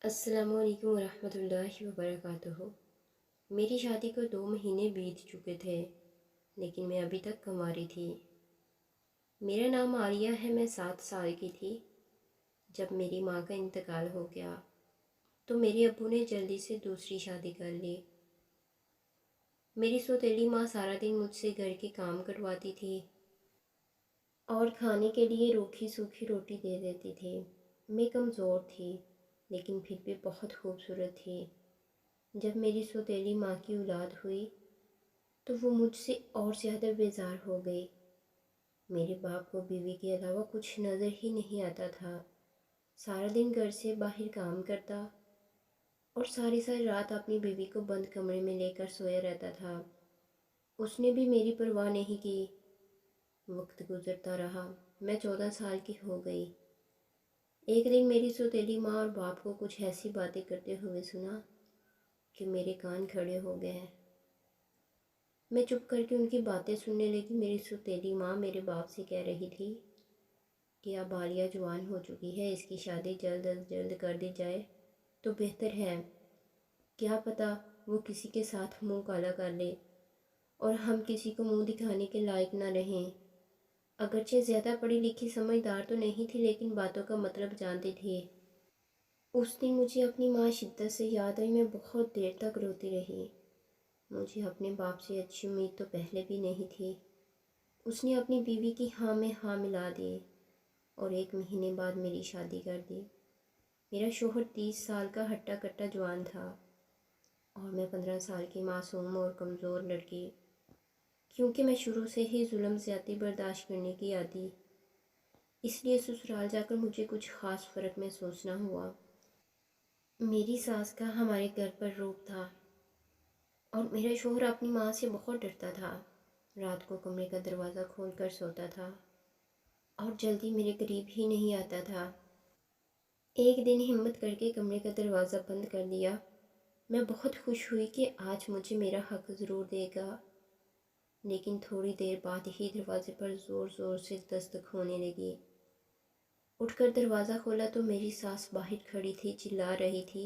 السلام علیکم ورحمۃ اللہ وبرکاتہ۔ میری شادی کو 2 مہینے بیت چکے تھے، لیکن میں ابھی تک کنواری تھی۔ میرا نام عالیہ ہے، میں 7 سال کی تھی جب میری ماں کا انتقال ہو گیا، تو میرے ابو نے جلدی سے دوسری شادی کر لی۔ میری سوتیلی ماں سارا دن مجھ سے گھر کے کام کرواتی تھی اور کھانے کے لیے روکھی سوکھی روٹی دے دیتی تھی۔ میں کمزور تھی لیکن پھر بھی بہت خوبصورت تھی۔ جب میری سوتیلی ماں کی اولاد ہوئی تو وہ مجھ سے اور زیادہ بیزار ہو گئی۔ میرے باپ کو بیوی کے علاوہ کچھ نظر ہی نہیں آتا تھا۔ سارا دن گھر سے باہر کام کرتا اور ساری رات اپنی بیوی کو بند کمرے میں لے کر سویا رہتا تھا۔ اس نے بھی میری پرواہ نہیں کی۔ وقت گزرتا رہا، میں 14 سال کی ہو گئی۔ ایک دن میری سوتیلی ماں اور باپ کو کچھ ایسی باتیں کرتے ہوئے سنا کہ میرے کان کھڑے ہو گئے۔ میں چپ کر کے ان کی باتیں سننے لگی۔ میری سوتیلی ماں میرے باپ سے کہہ رہی تھی کہ اب عالیہ جوان ہو چکی ہے، اس کی شادی جلد از جلد کر دی جائے تو بہتر ہے۔ کیا پتہ وہ کسی کے ساتھ منہ کالا کر لے اور ہم کسی کو منہ دکھانے کے لائق نہ رہیں۔ اگرچہ زیادہ پڑھی لکھی سمجھدار تو نہیں تھی، لیکن باتوں کا مطلب جانتی تھی۔ اس دن مجھے اپنی ماں شدت سے یاد آئی۔ میں بہت دیر تک روتی رہی۔ مجھے اپنے باپ سے اچھی امید تو پہلے بھی نہیں تھی۔ اس نے اپنی بیوی کی ہاں میں ہاں ملا دی اور 1 مہینے بعد میری شادی کر دی۔ میرا شوہر 30 سال کا ہٹا کٹا جوان تھا اور میں 15 سال کی معصوم اور کمزور لڑکی۔ کیونکہ میں شروع سے ہی ظلم زیادتی برداشت کرنے کی عادی، اس لیے سسرال جا کر مجھے کچھ خاص فرق محسوس نہ ہوا۔ میری ساس کا ہمارے گھر پر روب تھا اور میرا شوہر اپنی ماں سے بہت ڈرتا تھا۔ رات کو کمرے کا دروازہ کھول کر سوتا تھا اور جلدی میرے قریب ہی نہیں آتا تھا۔ ایک دن ہمت کر کے کمرے کا دروازہ بند کر دیا۔ میں بہت خوش ہوئی کہ آج مجھے میرا حق ضرور دے گا، لیکن تھوڑی دیر بعد ہی دروازے پر زور زور سے دستک ہونے لگی۔ اٹھ کر دروازہ کھولا تو میری ساس باہر کھڑی تھی، چلا رہی تھی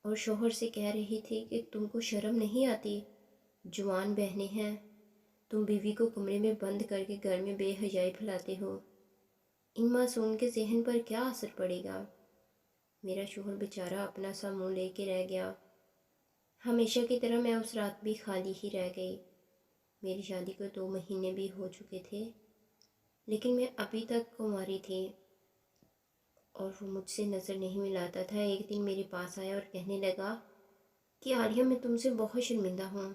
اور شوہر سے کہہ رہی تھی کہ تم کو شرم نہیں آتی؟ جوان بہنیں ہیں، تم بیوی کو کمرے میں بند کر کے گھر میں بے حیائی پھیلاتے ہو، ان معصوم کے ذہن پر کیا اثر پڑے گا؟ میرا شوہر بیچارہ اپنا سا منہ لے کے رہ گیا۔ ہمیشہ کی طرح میں اس رات بھی خالی ہی رہ گئی۔ میری شادی کو 2 مہینے بھی ہو چکے تھے، لیکن میں ابھی تک کنواری تھی اور وہ مجھ سے نظر نہیں ملاتا تھا۔ ایک دن میرے پاس آیا اور کہنے لگا کہ عالیہ، میں تم سے بہت شرمندہ ہوں۔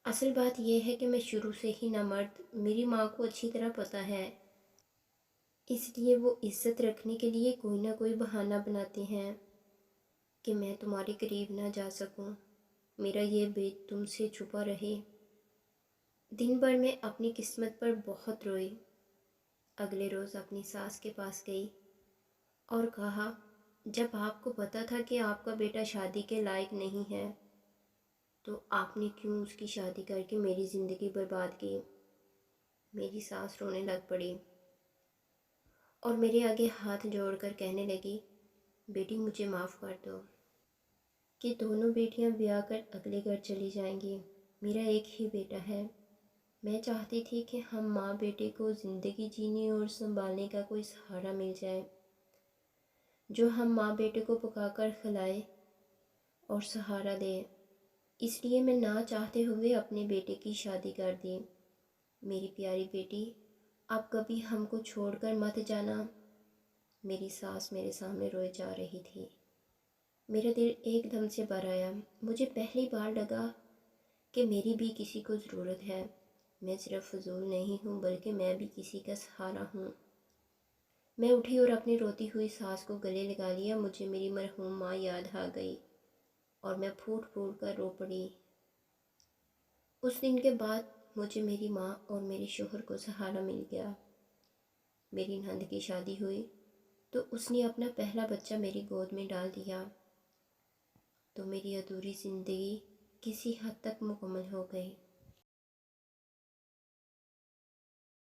اصل بات یہ ہے کہ میں شروع سے ہی نامرد، میری ماں کو اچھی طرح پتہ ہے، اس لیے وہ عزت رکھنے کے لیے کوئی نہ کوئی بہانہ بناتے ہیں کہ میں تمہارے قریب نہ جا سکوں، میرا یہ بید تم سے چھپا رہے۔ دن بھر میں اپنی قسمت پر بہت روئی۔ اگلے روز اپنی ساس کے پاس گئی اور کہا، جب آپ کو پتہ تھا کہ آپ کا بیٹا شادی کے لائق نہیں ہے تو آپ نے کیوں اس کی شادی کر کے میری زندگی برباد کی؟ میری ساس رونے لگ پڑی اور میرے آگے ہاتھ جوڑ کر کہنے لگی، بیٹی مجھے معاف کر دو کہ دونوں بیٹیاں بیاہ کر اگلے گھر چلی جائیں گی۔ میرا ایک ہی بیٹا ہے۔ میں چاہتی تھی کہ ہم ماں بیٹے کو زندگی جینے اور سنبھالنے کا کوئی سہارا مل جائے، جو ہم ماں بیٹے کو پکا کر کھلائے اور سہارا دے۔ اس لیے میں نہ چاہتے ہوئے اپنے بیٹے کی شادی کر دی۔ میری پیاری بیٹی، اب کبھی ہم کو چھوڑ کر مت جانا۔ میری ساس میرے سامنے روئے جا رہی تھی۔ میرا دل ایک دم سے بھر آیا۔ مجھے پہلی بار لگا کہ میری بھی کسی کو ضرورت ہے۔ میں صرف فضول نہیں ہوں بلکہ میں بھی کسی کا سہارا ہوں۔ میں اٹھی اور اپنی روتی ہوئی ساس کو گلے لگا لیا۔ مجھے میری مرحوم ماں یاد آ گئی اور میں پھوٹ پھوٹ کر رو پڑی۔ اس دن کے بعد مجھے میری ماں اور میرے شوہر کو سہارا مل گیا۔ میری نند کی شادی ہوئی تو اس نے اپنا پہلا بچہ میری گود میں ڈال دیا، تو میری ادھوری زندگی کسی حد تک مکمل ہو گئی۔